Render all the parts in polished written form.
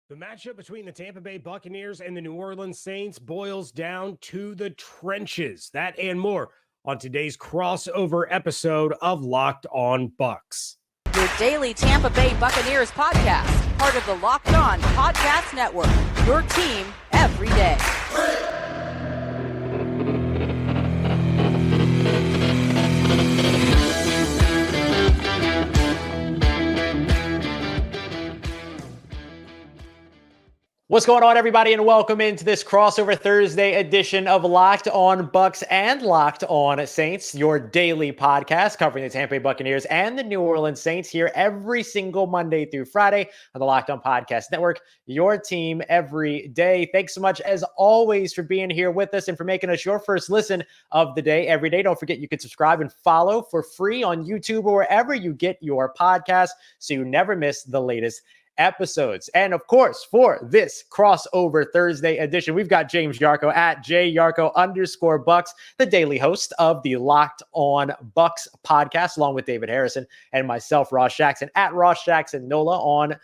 The matchup between the Tampa Bay Buccaneers and the New Orleans Saints boils down to the trenches. That and more on today's crossover episode of Locked On Bucs. Your daily Tampa Bay Buccaneers podcast, part of the Locked On Podcast Network, your team every day. What's going on, everybody, and welcome into this crossover Thursday edition of Locked On Bucs and Locked On Saints, your daily podcast covering the Tampa Bay Buccaneers and the New Orleans Saints here every single Monday through Friday on the Locked On Podcast Network, your team every day. Thanks so much, as always, for being here with us and for making us your first listen of the day every day. Don't forget you can subscribe and follow for free on YouTube or wherever you get your podcasts so you never miss the latest episodes. And of course, for this crossover Thursday edition, we've got James Yarcho at @JYarcho_Bucs, the daily host of the Locked On Bucs podcast, along with David Harrison and myself, Ross Jackson, at Ross Jackson Nola on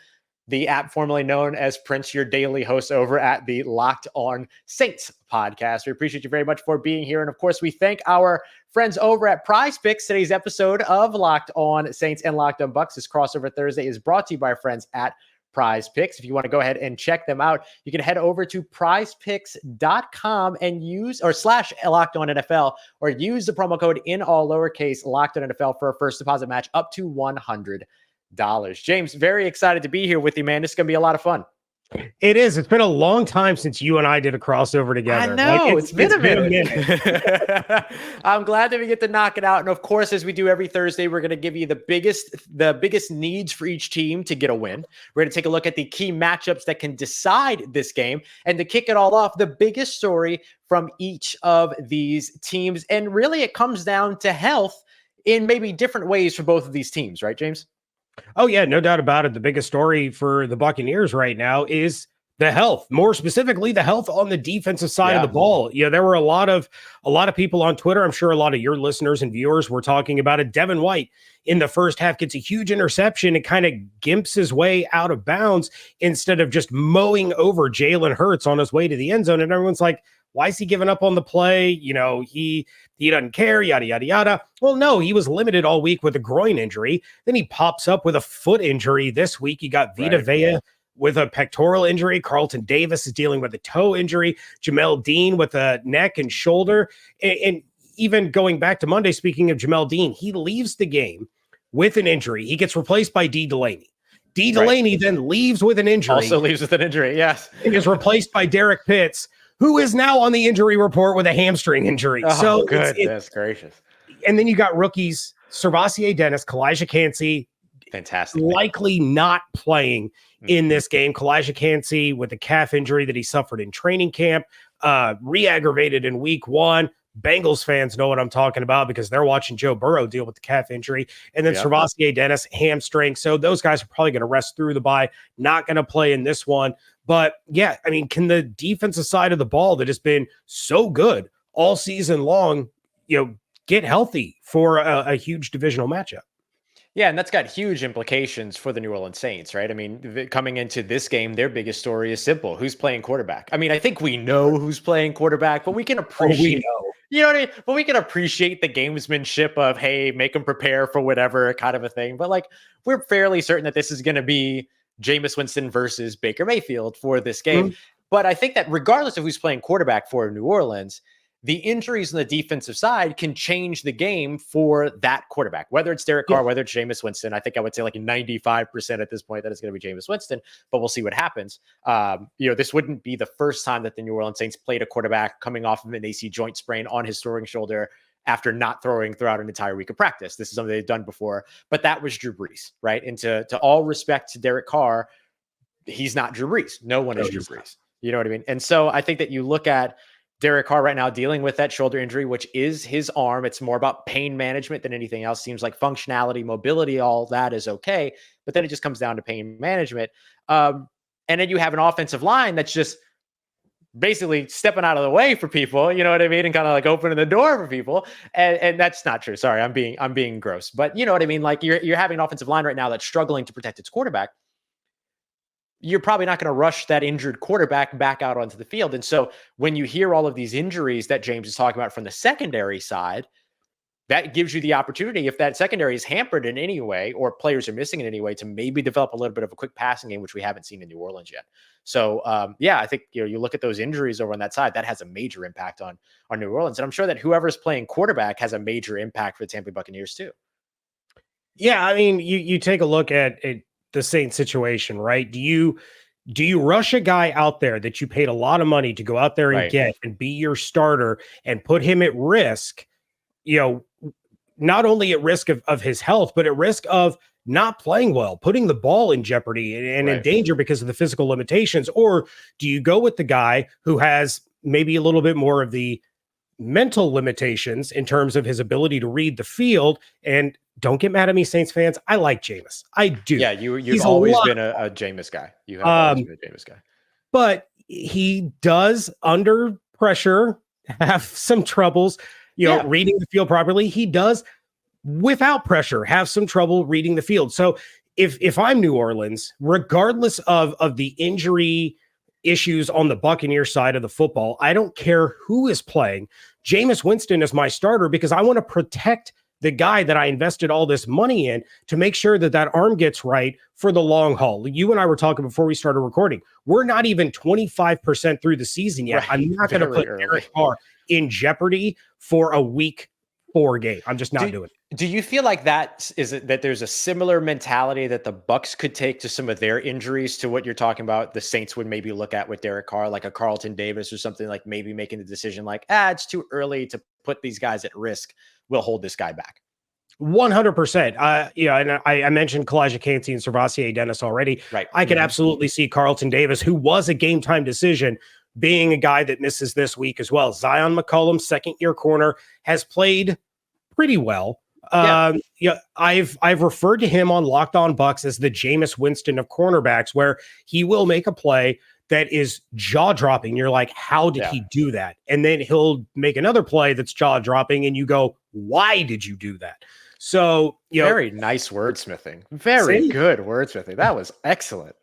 the app formerly known as Prince, your daily host over at the Locked On Saints podcast. We appreciate you very much for being here. And of course, we thank our friends over at Prize Picks. Today's episode of Locked On Saints and Locked On Bucs, this crossover Thursday, is brought to you by our friends at Prize Picks. If you want to go ahead and check them out, you can head over to prizepicks.com and use / Locked On NFL, or use the promo code in all lowercase Locked On NFL for a first deposit match up to $100. James, very excited to be here with you, man. This is going to be a lot of fun. It is. It's been a long time since you and I did a crossover together. I know. It's been a minute. I'm glad that we get to knock it out. And of course, as we do every Thursday, we're going to give you the biggest needs for each team to get a win. We're going to take a look at the key matchups that can decide this game. And to kick it all off, the biggest story from each of these teams. And really, it comes down to health in maybe different ways for both of these teams, right, James? Oh, yeah, no doubt about it. The biggest story for the Buccaneers right now is the health, more specifically, the health on the defensive side of the ball. You know, there were a lot of people on Twitter. I'm sure a lot of your listeners and viewers were talking about it. Devin White in the first half gets a huge interception and kind of gimps his way out of bounds instead of just mowing over Jalen Hurts on his way to the end zone. And everyone's like, why is he giving up on the play? You know, he doesn't care, yada, yada, yada. Well, no, he was limited all week with a groin injury. Then he pops up with a foot injury this week. You got Vita Vea with a pectoral injury. Carlton Davis is dealing with a toe injury. Jamel Dean with a neck and shoulder. And even going back to Monday, speaking of Jamel Dean, he leaves the game with an injury. He gets replaced by D. Delaney. D. Delaney then leaves with an injury. Also leaves with an injury, yes. And is replaced by Derek Pitts, who is now on the injury report with a hamstring injury. Oh, so goodness gracious. And then you got rookies, Servassier Dennis, Kalijah Kancey, fantastic, likely not playing in this game. Kalijah Kancey with a calf injury that he suffered in training camp, re-aggravated in week 1. Bengals fans know what I'm talking about because they're watching Joe Burrow deal with the calf injury. And then Servassier Dennis, hamstring. So those guys are probably going to rest through the bye, not going to play in this one. But yeah, I mean, can the defensive side of the ball that has been so good all season long, get healthy for a huge divisional matchup? Yeah, and that's got huge implications for the New Orleans Saints, right? I mean, coming into this game, their biggest story is simple. Who's playing quarterback? I mean, I think we know who's playing quarterback, but we can appreciate, you know what I mean? But we can appreciate the gamesmanship of, hey, make them prepare for whatever kind of a thing. But like, we're fairly certain that this is going to be Jameis Winston versus Baker Mayfield for this game. Mm-hmm. But I think that regardless of who's playing quarterback for New Orleans, the injuries on the defensive side can change the game for that quarterback, whether it's Derek Carr, whether it's Jameis Winston. I think I would say like 95% at this point that it's going to be Jameis Winston, but we'll see what happens. This wouldn't be the first time that the New Orleans Saints played a quarterback coming off of an AC joint sprain on his throwing shoulder after not throwing throughout an entire week of practice. This is something they've done before, but that was Drew Brees, right? And to all respect to Derek Carr, he's not Drew Brees. No one is Drew Brees. You know what I mean? And so I think that you look at Derek Carr right now dealing with that shoulder injury, which is his arm. It's more about pain management than anything else. Seems like functionality, mobility, all that is okay. But then it just comes down to pain management. And then you have an offensive line that's just basically stepping out of the way for people, you know what I mean? And kind of like opening the door for people. And that's not true. Sorry, I'm being gross. But you know what I mean? Like you're having an offensive line right now that's struggling to protect its quarterback. you're probably not going to rush that injured quarterback back out onto the field. And so when you hear all of these injuries that James is talking about from the secondary side, that gives you the opportunity, if that secondary is hampered in any way or players are missing in any way, to maybe develop a little bit of a quick passing game, which we haven't seen in New Orleans yet. So, I think, you look at those injuries over on that side, that has a major impact on New Orleans. And I'm sure that whoever's playing quarterback has a major impact for the Tampa Bay Buccaneers too. Yeah, I mean, you take a look at the Saints situation, right? Do you rush a guy out there that you paid a lot of money to go out there and get and be your starter and put him at risk, not only at risk of his health, but at risk of not playing well, putting the ball in jeopardy and in danger because of the physical limitations? Or do you go with the guy who has maybe a little bit more of the mental limitations in terms of his ability to read the field? And don't get mad at me, Saints fans, I like Jameis. I do. Yeah, you've always been a Jameis guy. You have always been a Jameis guy. But he does, under pressure, have some troubles, reading the field properly. He does, without pressure, have some trouble reading the field. So if I'm New Orleans, regardless of the injury issues on the Buccaneers side of the football, I don't care who is playing. Jameis Winston is my starter because I want to protect the guy that I invested all this money in to make sure that arm gets right for the long haul. You and I were talking before we started recording. We're not even 25% through the season yet. Right. I'm not going to put Derek Carr in jeopardy for a week 4 game. I'm just not doing it. Do you feel like that there's a similar mentality that the Bucs could take to some of their injuries to what you're talking about? The Saints would maybe look at with Derek Carr, like a Carlton Davis or something, like maybe making the decision like, it's too early to put these guys at risk. We'll hold this guy back. 100%. And I mentioned Kalijah Kancey and Servassier Dennis already. Right. I could absolutely see Carlton Davis, who was a game time decision, being a guy that misses this week as well. Zion McCollum, second-year corner, has played pretty well. I've referred to him on Locked On Bucs as the Jameis Winston of cornerbacks, where he will make a play that is jaw-dropping. You're like, how did he do that? And then he'll make another play that's jaw-dropping, and you go, why did you do that? So, very nice wordsmithing. Very good wordsmithing. That was excellent.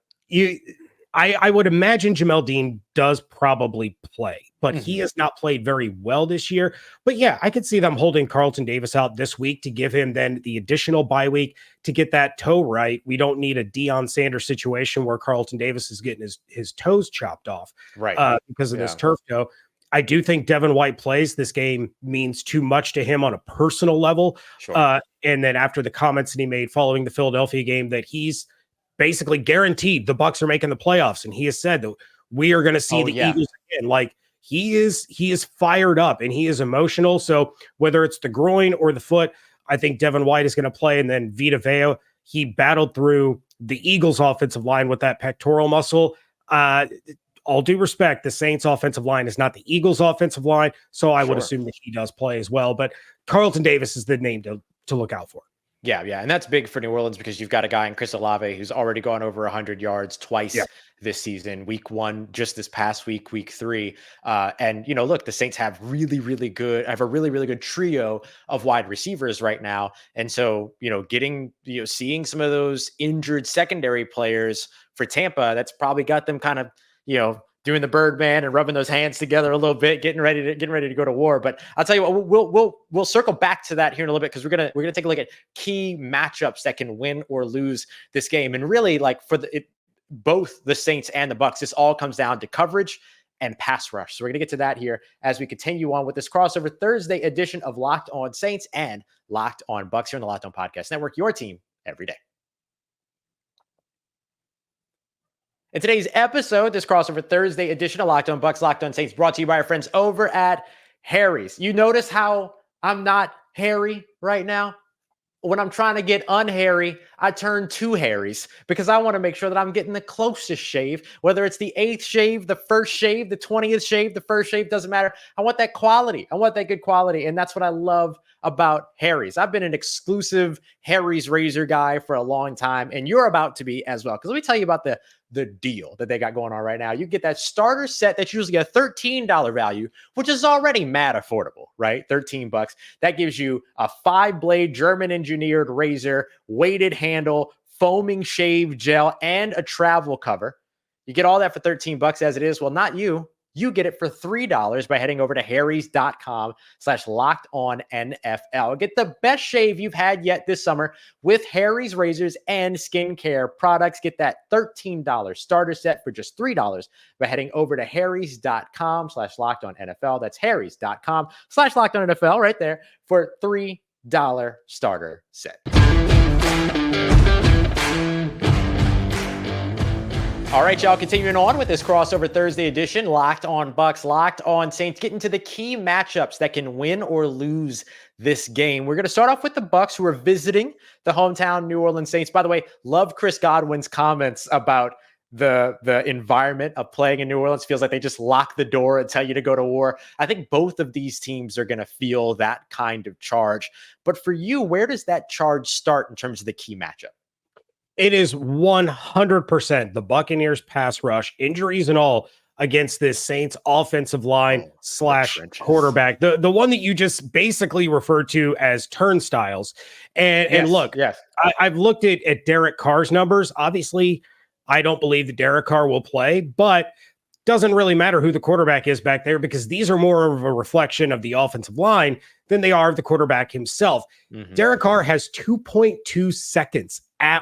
I would imagine Jamel Dean does probably play, but he has not played very well this year. But yeah, I could see them holding Carlton Davis out this week to give him then the additional bye week to get that toe right. We don't need a Deion Sanders situation where Carlton Davis is getting his toes chopped off because of this turf toe. I do think Devin White plays. This game means too much to him on a personal level. Sure. And then after the comments that he made following the Philadelphia game, that he's basically guaranteed the Bucs are making the playoffs. And he has said that we are going to see Eagles again. Like he is fired up and he is emotional. So whether it's the groin or the foot, I think Devin White is going to play. And then Vita Vea, he battled through the Eagles offensive line with that pectoral muscle. All due respect, the Saints offensive line is not the Eagles offensive line. So I would assume that he does play as well, but Carlton Davis is the name to look out for. Yeah. And that's big for New Orleans because you've got a guy in Chris Olave who's already gone over 100 yards twice this season, week 1, just this past week 3. And, look, the Saints have a really, really good trio of wide receivers right now. And so, seeing some of those injured secondary players for Tampa, that's probably got them kind of, doing the Birdman and rubbing those hands together a little bit, getting ready to go to war. But I'll tell you what, we'll circle back to that here in a little bit because we're gonna take a look at key matchups that can win or lose this game. And really, like for both the Saints and the Bucs, this all comes down to coverage and pass rush. So we're gonna get to that here as we continue on with this crossover Thursday edition of Locked On Saints and Locked On Bucs here on the Locked On Podcast Network, your team every day. In today's episode, this crossover Thursday edition of Locked On Bucs, Locked On Saints, brought to you by our friends over at Harry's. You notice how I'm not hairy right now? When I'm trying to get unhairy, I turn to Harry's because I want to make sure that I'm getting the closest shave, whether it's the 8th shave, the 1st shave, the 20th shave, the 1st shave, doesn't matter. I want that quality. I want that good quality. And that's what I love about Harry's. I've been an exclusive Harry's razor guy for a long time, and you're about to be as well. Because let me tell you about the deal that they got going on right now. You get that starter set that's usually a $13 value, which is already mad affordable, right? $13. That gives you a 5-blade German engineered razor, weighted handle, foaming shave gel, and a travel cover. You get all that for $13 as it is. Well, not you. You get it for $3 by heading over to harrys.com/lockedonnfl. Get the best shave you've had yet this summer with Harry's razors and skincare products. Get that $13 starter set for just $3 by heading over to harrys.com/lockedonnfl. That's harrys.com/lockedonnfl right there for $3 starter set. All right, y'all, continuing on with this crossover Thursday edition, Locked On Bucs, Locked On Saints, getting to the key matchups that can win or lose this game. We're going to start off with the Bucs, who are visiting the hometown New Orleans Saints. By the way, love Chris Godwin's comments about the environment of playing in New Orleans. Feels like they just lock the door and tell you to go to war. I think both of these teams are going to feel that kind of charge. But for you, where does that charge start in terms of the key matchup? It is 100% the Buccaneers pass rush, injuries and all, against this Saints offensive line / quarterback. The one that you just basically referred to as turnstiles. And look, I've looked at Derek Carr's numbers. Obviously, I don't believe that Derek Carr will play, but doesn't really matter who the quarterback is back there, because these are more of a reflection of the offensive line than they are of the quarterback himself. Mm-hmm. Derek Carr has 2.2 seconds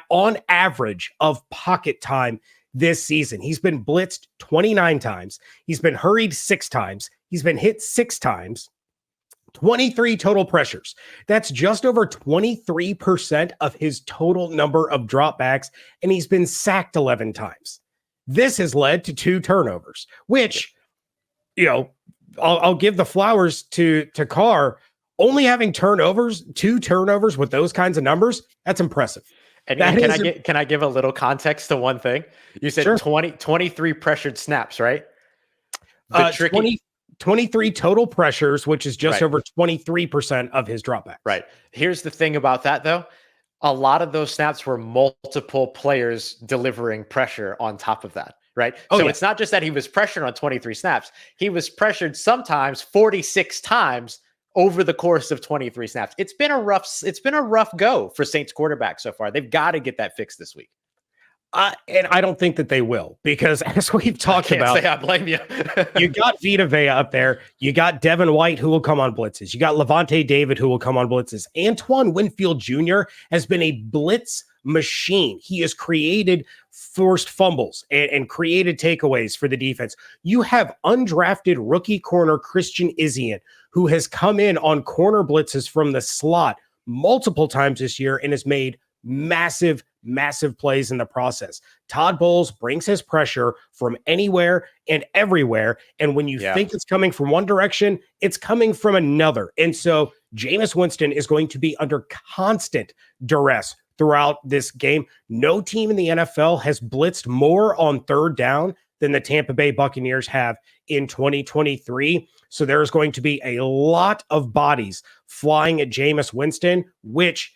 on average of pocket time this season. He's been blitzed 29 times. He's been hurried 6 times. He's been hit 6 times. 23 total pressures. That's just over 23% of his total number of dropbacks, and he's been sacked 11 times. This has led to 2 turnovers, which, I'll give the flowers to Carr. Only having 2 turnovers with those kinds of numbers, that's impressive. And can I give a little context to one thing? You said sure. 23 pressured snaps, right? 23 total pressures, which is just over 23% of his dropbacks. Right. Here's the thing about that, though. A lot of those snaps were multiple players delivering pressure on top of that, right? It's not just that he was pressured on 23 snaps. He was pressured sometimes 46 times over the course of 23 snaps. It's been a rough go for Saints quarterback so far. They've got to get that fixed this week. And I don't think that they will, because as we've talked about, I blame you. You got Vita Vea up there. You got Devin White, who will come on blitzes. You got Levante David, who will come on blitzes. Antoine Winfield Jr. has been a blitz machine. He has created forced fumbles and created takeaways for the defense. You have undrafted rookie corner Christian Izien, who has come in on corner blitzes from the slot multiple times this year and has made massive plays in the process. Todd Bowles brings his pressure from anywhere and everywhere. And when you think it's coming from one direction, it's coming from another. And so Jameis Winston is going to be under constant duress throughout this game. No team in the NFL has blitzed more on third down than the Tampa Bay Buccaneers have in 2023. So there's going to be a lot of bodies flying at Jameis Winston, which,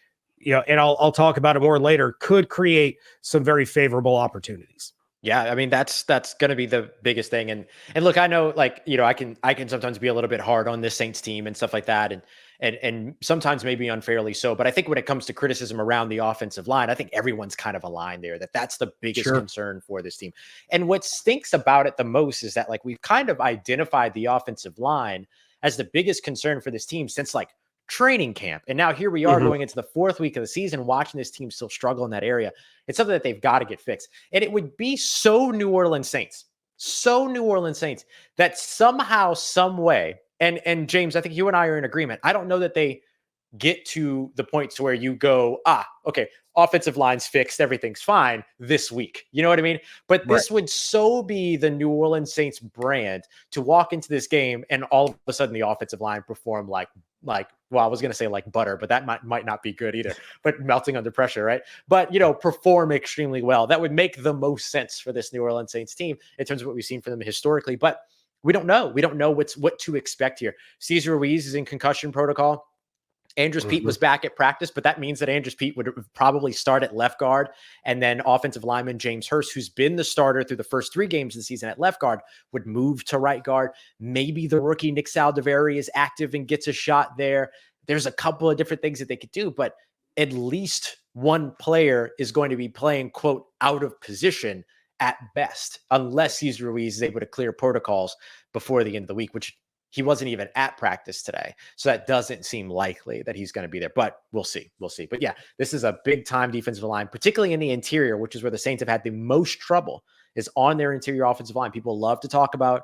and I'll talk about it more later, could create some very favorable opportunities. Yeah, I mean, that's going to be the biggest thing. And look, I know, I can sometimes be a little bit hard on this Saints team and stuff like that, and sometimes maybe unfairly so. But I think when it comes to criticism around the offensive line, I think everyone's kind of aligned there that's the biggest concern for this team. And what stinks about it the most is that we've kind of identified the offensive line as the biggest concern for this team since training camp. And now here we are going into the 4th week of the season, watching this team still struggle in that area. It's something that they've got to get fixed. And it would be so New Orleans Saints that somehow, some way, and James, I think you and I are in agreement. I don't know that they get to the point to where you go, okay, offensive line's fixed, everything's fine this week. You know what I mean? But this would so be the New Orleans Saints brand to walk into this game and all of a sudden the offensive line perform like well, I was going to say like butter, but that might not be good either, but melting under pressure, right? But, perform extremely well. That would make the most sense for this New Orleans Saints team in terms of what we've seen from them historically, but we don't know. We don't know what to expect here. Cesar Ruiz is in concussion protocol. Andres Pete was back at practice, but that means that Andres Pete would probably start at left guard, and then offensive lineman James Hurst, who's been the starter through the first 3 games of the season at left guard, would move to right guard. Maybe the rookie Nick Saldiveri is active and gets a shot there. There's a couple of different things that they could do, but at least one player is going to be playing, quote, out of position at best, unless Cesar Ruiz is able to clear protocols before the end of the week, which he wasn't even at practice today. So that doesn't seem likely that he's going to be there, but we'll see. We'll see. But yeah, this is a big time defensive line, particularly in the interior, which is where the Saints have had the most trouble, is on their interior offensive line. People love to talk about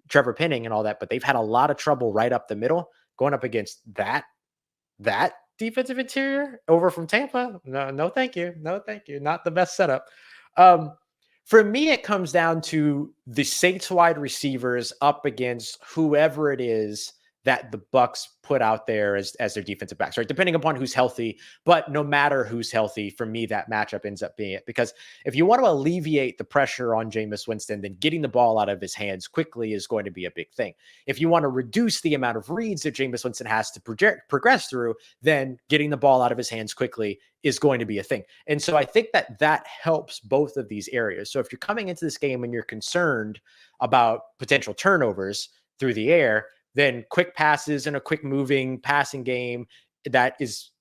Trevor Penning and all that, but they've had a lot of trouble right up the middle going up against that defensive interior over from Tampa. No, thank you. No, thank you. Not the best setup. For me, it comes down to the Saints wide receivers up against whoever it is that the Bucs put out there as their defensive backs, right? Depending upon who's healthy, but no matter who's healthy, for me, that matchup ends up being it. Because if you want to alleviate the pressure on Jameis Winston, then getting the ball out of his hands quickly is going to be a big thing. If you want to reduce the amount of reads that Jameis Winston has to progress through, then getting the ball out of his hands quickly is going to be a thing. And so I think that helps both of these areas. So if you're coming into this game and you're concerned about potential turnovers through the air, then quick passes and a quick moving passing game that is,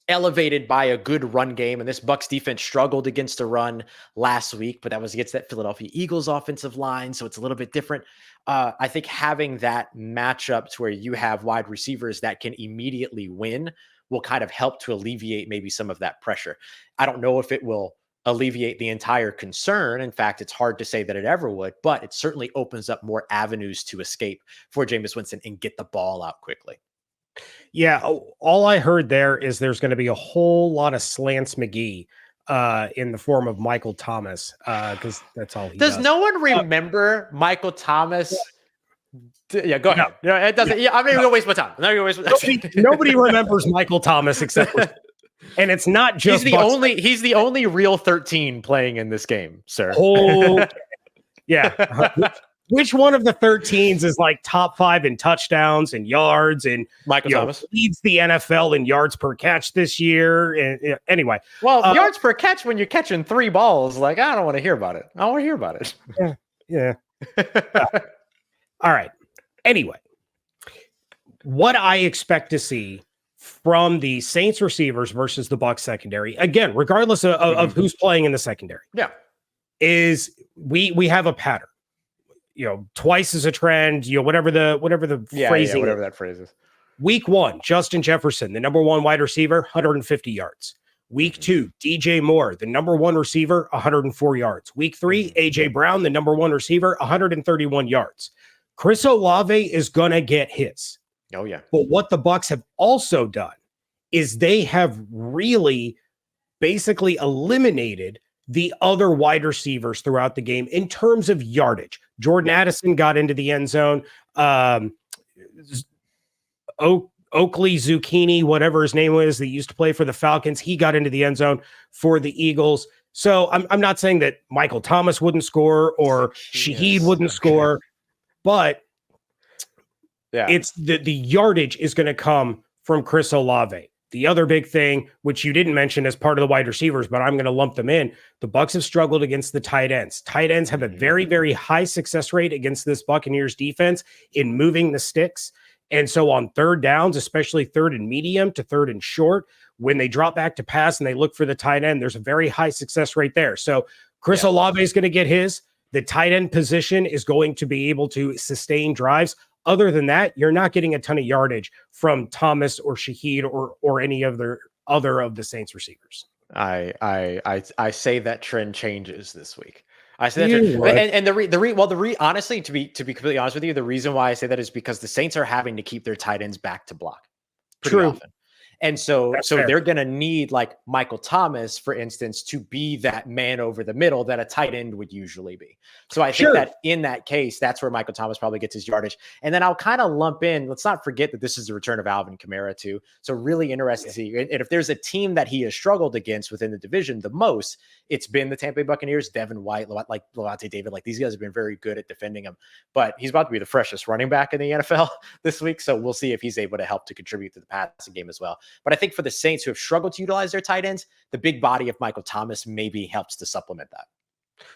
elevated by a good run game. And this Bucs defense struggled against the run last week, but that was against that Philadelphia Eagles offensive line. So it's a little bit different. I think having that matchup to where you have wide receivers that can immediately win will kind of help to alleviate maybe some of that pressure. I don't know if it will alleviate the entire concern. In fact, it's hard to say that it ever would, but it certainly opens up more avenues to escape for Jameis Winston and get the ball out quickly. Yeah, all I heard there is there's going to be a whole lot of slants McGee in the form of Michael Thomas, because that's all he does. Does no one remember Michael Thomas? Yeah, go ahead. No, it doesn't. Yeah, I'm not going to waste my time. Nobody remembers Michael Thomas except for. And it's not just he's the only real 13 playing in this game, sir. Oh, yeah. Which one of the 13s is like top 5 in touchdowns and yards and Michael Thomas leads the NFL in yards per catch this year? And anyway, well, yards per catch when you're catching 3 balls, like I don't want to hear about it. I don't want to hear about it. Yeah. All right. Anyway, what I expect to see from the Saints receivers versus the Bucs secondary, again, regardless of who's playing in the secondary, is we have a pattern. Twice as a trend. Whatever the phrasing, whatever that phrase is. Week 1, Justin Jefferson, the number 1 wide receiver, 150 yards. Week 2, DJ Moore, the number 1 receiver, 104 yards. Week 3, AJ Brown, the number 1 receiver, 131 yards. Chris Olave is gonna get his. Oh, yeah. But what the Bucs have also done is they have really basically eliminated the other wide receivers throughout the game in terms of yardage. Jordan Addison got into the end zone. Oakley Zucchini, whatever his name was, that used to play for the Falcons, he got into the end zone for the Eagles. So I'm not saying that Michael Thomas wouldn't score or Shaheed wouldn't score, but it's the yardage is going to come from Chris Olave. The other big thing, which you didn't mention as part of the wide receivers, but I'm going to lump them in, the Bucs have struggled against the tight ends. Tight ends have a very, very high success rate against this Buccaneers defense in moving the sticks. And so on third downs, especially third and medium to third and short, when they drop back to pass and they look for the tight end, there's a very high success rate there. So Chris Olave is going to get his. The tight end position is going to be able to sustain drives. Other than that, you're not getting a ton of yardage from Thomas or Shaheed or any other of the Saints receivers. I say that trend changes this week. I say that trend, honestly, to be completely honest with you, the reason why I say that is because the Saints are having to keep their tight ends back to block pretty often. And so they're going to need like Michael Thomas, for instance, to be that man over the middle that a tight end would usually be. So I think that in that case, that's where Michael Thomas probably gets his yardage. And then I'll kind of lump in, let's not forget that this is the return of Alvin Kamara too. So really interesting to see. And if there's a team that he has struggled against within the division the most, it's been the Tampa Bay Buccaneers. Devin White, like Levante David, like these guys have been very good at defending him. But he's about to be the freshest running back in the NFL this week. So we'll see if he's able to help to contribute to the passing game as well. But I think for the Saints who have struggled to utilize their tight ends, the big body of Michael Thomas maybe helps to supplement that.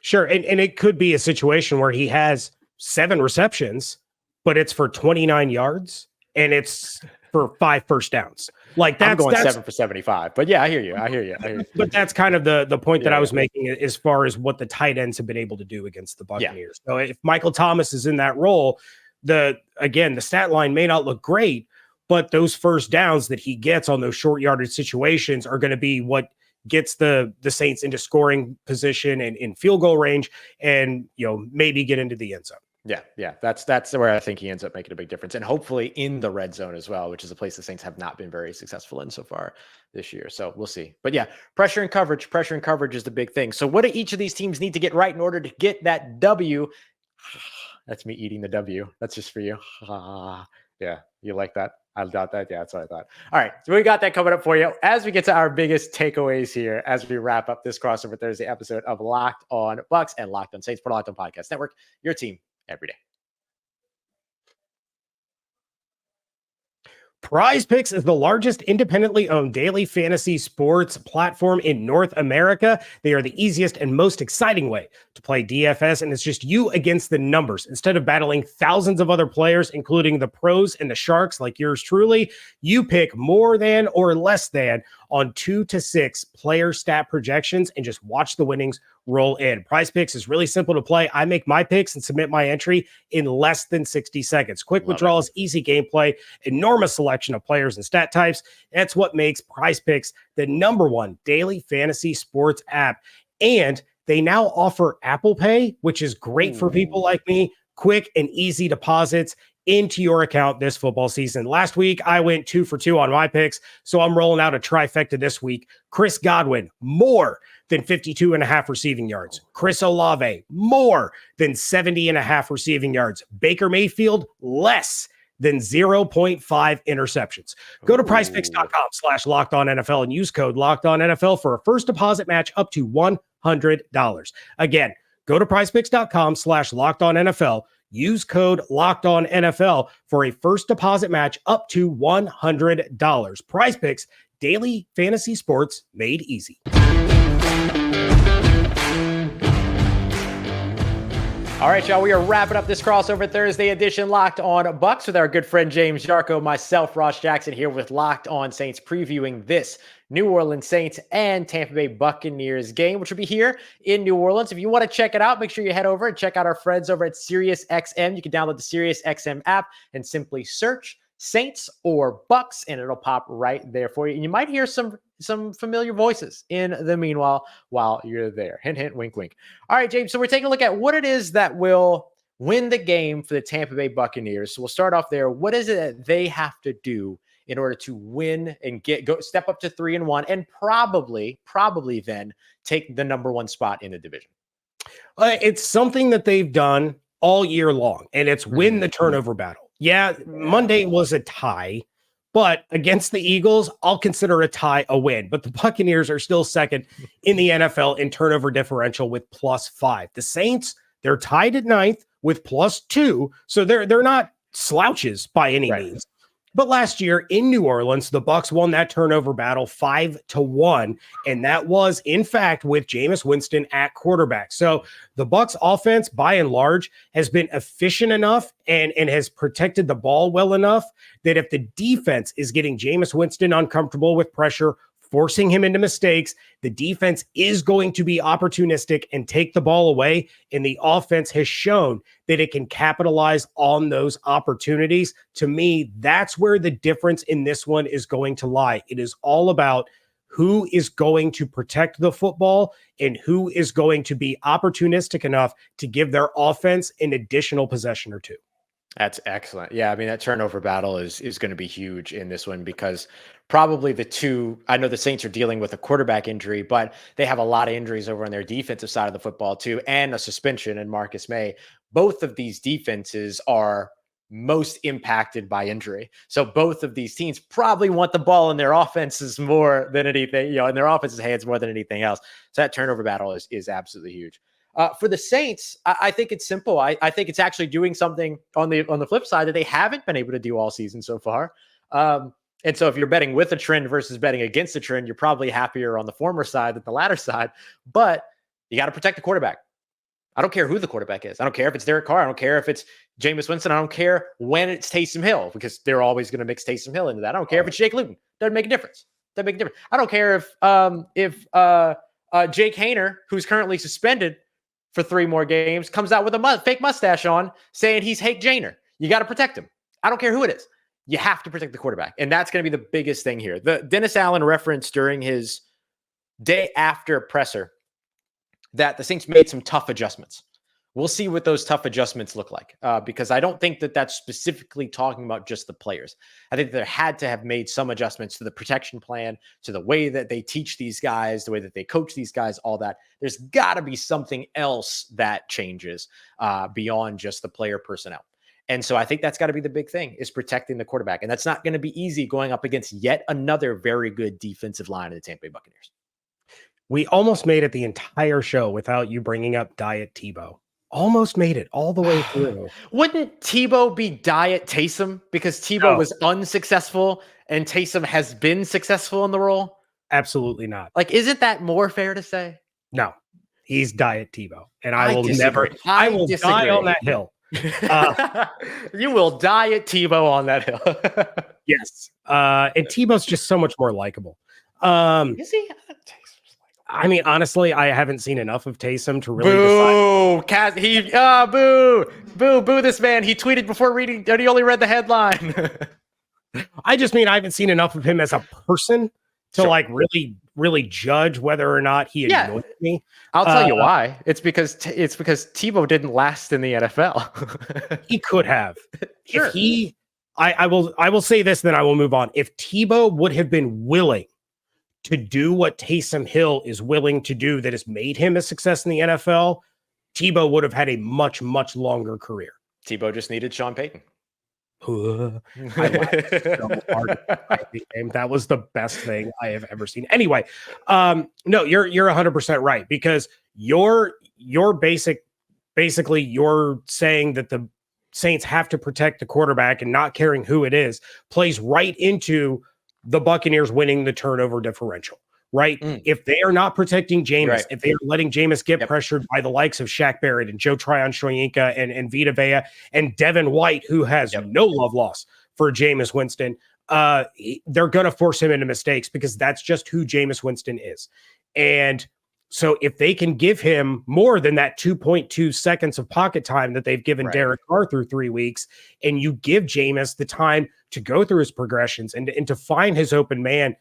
Sure. And it could be a situation where he has 7 receptions, but it's for 29 yards and it's for 5 first downs. Like I'm going 7 for 75, but yeah, I hear you. But that's kind of the point that I was making as far as what the tight ends have been able to do against the Buccaneers. So if Michael Thomas is in that role, the stat line may not look great, but those first downs that he gets on those short yardage situations are going to be what gets the Saints into scoring position and in field goal range, and maybe get into the end zone. Yeah. That's where I think he ends up making a big difference, and hopefully in the red zone as well, which is a place the Saints have not been very successful in so far this year. So we'll see. But yeah, pressure and coverage is the big thing. So what do each of these teams need to get right in order to get that W? That's me eating the W. That's just for you. Yeah, you like that? I doubt that. Yeah, that's what I thought. All right, so we got that coming up for you as we get to our biggest takeaways here as we wrap up this crossover Thursday episode of Locked On Bucs and Locked On Saints for Locked On Podcast Network, your team every day. Prize Picks is the largest independently owned daily fantasy sports platform in North America. They are the easiest and most exciting way to play DFS, and it's just you against the numbers. Instead of battling thousands of other players, including the pros and the sharks like yours truly, you pick more than or less than on 2 to 6 player stat projections and just watch the winnings roll in. Prize Picks is really simple to play. I make my picks and submit my entry in less than 60 seconds. Quick withdrawals, easy gameplay, enormous selection of players and stat types. That's what makes Prize Picks the #1 daily fantasy sports app. And they now offer Apple Pay, which is great for people like me. Quick and easy deposits into your account this football season. Last week, I went 2 for 2 on my picks, so I'm rolling out a trifecta this week. Chris Godwin, more than 52.5 receiving yards. Chris Olave, more than 70.5 receiving yards. Baker Mayfield, less than 0.5 interceptions. Go to prizepicks.com/LockedOnNFL and use code LockedOnNFL for a first deposit match up to $100. Again, go to prizepicks.com/LockedOnNFL. Use code LockedOnNFL for a first deposit match up to $100. Prize Picks, daily fantasy sports made easy. All right, y'all, we are wrapping up this crossover Thursday edition Locked On Bucs with our good friend James Yarcho, myself, Ross Jackson, here with Locked On Saints, previewing this New Orleans Saints and Tampa Bay Buccaneers game, which will be here in New Orleans. If you want to check it out, make sure you head over and check out our friends over at SiriusXM. You can download the SiriusXM app and simply search Saints or Bucs, and it'll pop right there for you. And you might hear some familiar voices in the meanwhile while you're there. Hint, hint, wink, wink. All right, James. So we're taking a look at what it is that will win the game for the Tampa Bay Buccaneers. So we'll start off there. What is it that they have to do in order to win and step up to 3-1 and probably then take the #1 spot in the division? It's something that they've done all year long, and it's win the turnover battle. Yeah, Monday was a tie, but against the Eagles, I'll consider a tie a win. But the Buccaneers are still second in the NFL in turnover differential with +5. The Saints, they're tied at 9th with +2, so they're not slouches by any means. But last year in New Orleans, the Bucs won that turnover battle 5-1, and that was, in fact, with Jameis Winston at quarterback. So the Bucs offense, by and large, has been efficient enough and has protected the ball well enough that if the defense is getting Jameis Winston uncomfortable with pressure, forcing him into mistakes, the defense is going to be opportunistic and take the ball away. And the offense has shown that it can capitalize on those opportunities. To me, that's where the difference in this one is going to lie. It is all about who is going to protect the football and who is going to be opportunistic enough to give their offense an additional possession or two. That's excellent. Yeah, I mean, that turnover battle is going to be huge in this one because probably I know the Saints are dealing with a quarterback injury, but they have a lot of injuries over on their defensive side of the football too, and a suspension in Marcus May. Both of these defenses are most impacted by injury. So both of these teams probably want the ball in their offenses more than anything, in their offense's hands more than anything else. So that turnover battle is absolutely huge. For the Saints, I think it's simple. I think it's actually doing something on the flip side that they haven't been able to do all season so far. And so if you're betting with a trend versus betting against a trend, you're probably happier on the former side than the latter side. But you got to protect the quarterback. I don't care who the quarterback is. I don't care if it's Derek Carr. I don't care if it's Jameis Winston. I don't care when it's Taysom Hill, because they're always going to mix Taysom Hill into that. I don't care if it's Jake Luton. Doesn't make a difference. I don't care if Jake Haener, who's currently suspended for 3 more games, comes out with a fake mustache on saying he's Hake Janer. You got to protect him. I don't care who it is. You have to protect the quarterback. And that's going to be the biggest thing here. The Dennis Allen referenced during his day after presser that the Saints made some tough adjustments. We'll see what those tough adjustments look like, because I don't think that that's specifically talking about just the players. I think there had to have made some adjustments to the protection plan, to the way that they teach these guys, the way that they coach these guys, all that. There's got to be something else that changes beyond just the player personnel. And so I think that's got to be the big thing, is protecting the quarterback. And that's not going to be easy going up against yet another very good defensive line of the Tampa Bay Buccaneers. We almost made it the entire show without you bringing up Diet Tebow. Almost made it all the way through. Wouldn't Tebow be Diet Taysom? Because Tebow was unsuccessful and Taysom has been successful in the role? Absolutely not. Like, isn't that more fair to say? No, he's Diet Tebow. And I will disagree. die on that hill. You will die at Tebow on that hill. Yes. And Tebow's just so much more likable. Is he? I mean, honestly, I haven't seen enough of Taysom to really decide. Boo this man. He tweeted before reading, and he only read the headline. I just mean I haven't seen enough of him as a person to like really judge whether or not he annoys me. I'll tell you why. It's because Tebow didn't last in the NFL. He could have. Sure. If I will say this, then I will move on. If Tebow would have been willing to do what Taysom Hill is willing to do, that has made him a success in the NFL, Tebow would have had a much, much longer career. Tebow just needed Sean Payton. I so hard. That was the best thing I have ever seen. Anyway, no, you're 100% right, because you're basically you're saying that the Saints have to protect the quarterback, and not caring who it is plays right into the Buccaneers winning the turnover differential, right? If they are not protecting Jameis, if they are letting Jameis get pressured by the likes of Shaq Barrett and Joe Tryon-Shoyinka and Vita Vea and Devin White, who has no love lost for Jameis Winston, they're going to force him into mistakes, because that's just who Jameis Winston is. And so if they can give him more than that 2.2 seconds of pocket time that they've given Derek Carr through 3 weeks, and you give Jameis the time to go through his progressions and to find his open man,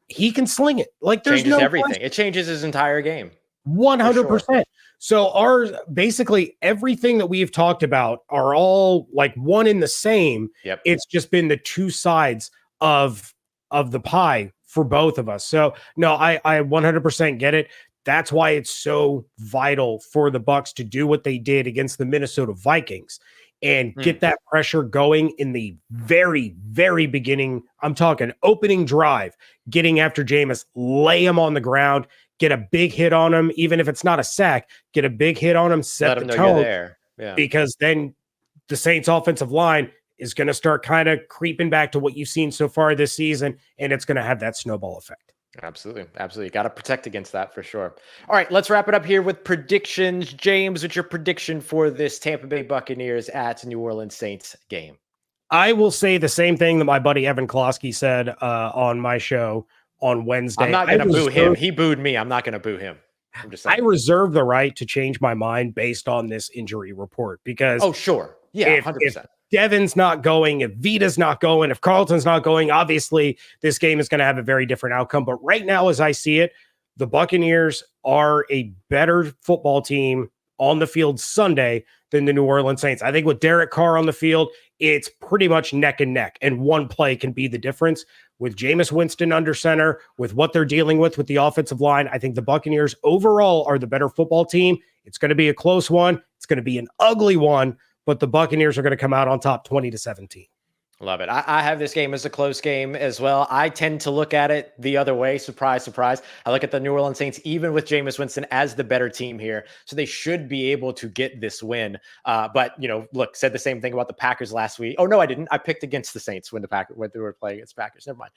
he can sling it. Like, there's changes no everything. question. It changes his entire game. 100%. Sure. So basically everything that we've talked about are all like one in the same. Yep. It's just been the two sides of the pie for both of us. So no, I 100% get it. That's why it's so vital for the Bucs to do what they did against the Minnesota Vikings and get that pressure going in the very, very beginning. I'm talking opening drive, getting after Jameis, lay him on the ground, get a big hit on him, even if it's not a sack, get a big hit on him, set the tone there. Yeah. Because then the Saints offensive line is going to start kind of creeping back to what you've seen so far this season, and it's going to have that snowball effect. Absolutely. Got to protect against that for sure. All right, let's wrap it up here with predictions. James, what's your prediction for this Tampa Bay Buccaneers at New Orleans Saints game? I will say the same thing that my buddy Evan Klosky said on my show on Wednesday. I'm not going to boo him. He booed me. I'm not going to boo him. I'm just saying. I reserve the right to change my mind based on this injury report, because sure. Yeah, 100%. If Devin's not going, if Vita's not going, if Carlton's not going, obviously this game is going to have a very different outcome. But right now, as I see it, the Buccaneers are a better football team on the field Sunday than the New Orleans Saints. I think with Derek Carr on the field, it's pretty much neck and neck, and one play can be the difference. With Jameis Winston under center, with what they're dealing with the offensive line, I think the Buccaneers overall are the better football team. It's going to be a close one. It's going to be an ugly one, but the Buccaneers are going to come out on top 20-17. Love it. I have this game as a close game as well. I tend to look at it the other way. Surprise, surprise. I look at the New Orleans Saints, even with Jameis Winston, as the better team here. So they should be able to get this win. But, look, said the same thing about the Packers last week. Oh, no, I didn't. I picked against the Saints when they were playing against Packers. Never mind.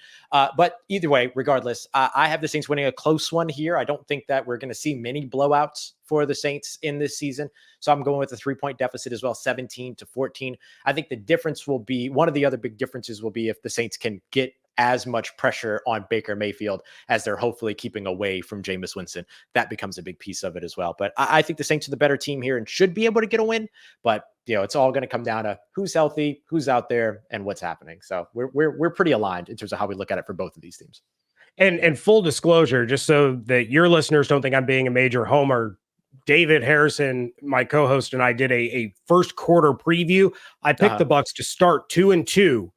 But either way, regardless, I have the Saints winning a close one here. I don't think that we're going to see many blowouts for the Saints in this season. So I'm going with a 3-point deficit as well, 17-14. I think the difference will be, one of the other big differences will be if the Saints can get as much pressure on Baker Mayfield as they're hopefully keeping away from Jameis Winston. That becomes a big piece of it as well. But I think the Saints are the better team here and should be able to get a win. But it's all going to come down to who's healthy, who's out there, and what's happening. So we're pretty aligned in terms of how we look at it for both of these teams. And full disclosure, just so that your listeners don't think I'm being a major homer, David Harrison, my co-host, and I did a first quarter preview. I picked the Bucs to start 2-2.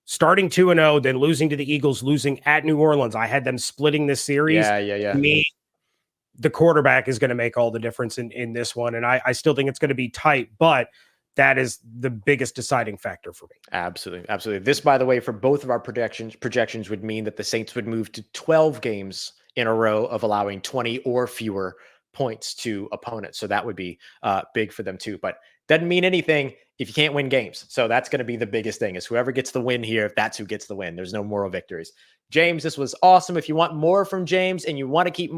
Starting 2-0, then losing to the Eagles, losing at New Orleans. I had them splitting this series. Yeah. To me, the quarterback is going to make all the difference in this one. And I still think it's going to be tight, but that is the biggest deciding factor for me. Absolutely. This, by the way, for both of our projections would mean that the Saints would move to 12 games in a row of allowing 20 or fewer points to opponents. So that would be big for them too. But doesn't mean anything if you can't win games. So that's going to be the biggest thing, is whoever gets the win here, if that's who gets the win. There's no moral victories. James, this was awesome. If you want more from James and you want to keep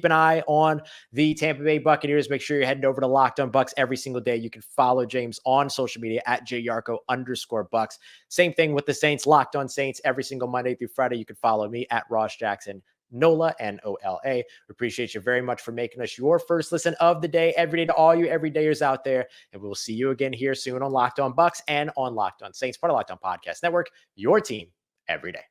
an eye on the Tampa Bay Buccaneers, make sure you're heading over to Locked On Bucs every single day. You can follow James on social media at @JYarcho_Bucs. Same thing with the Saints, Locked On Saints every single Monday through Friday. You can follow me at Ross Jackson Nola, Nola. We appreciate you very much for making us your first listen of the day, every day, to all you everydayers out there. And we will see you again here soon on Locked On Bucs and on Locked On Saints, part of Locked On Podcast Network, your team every day.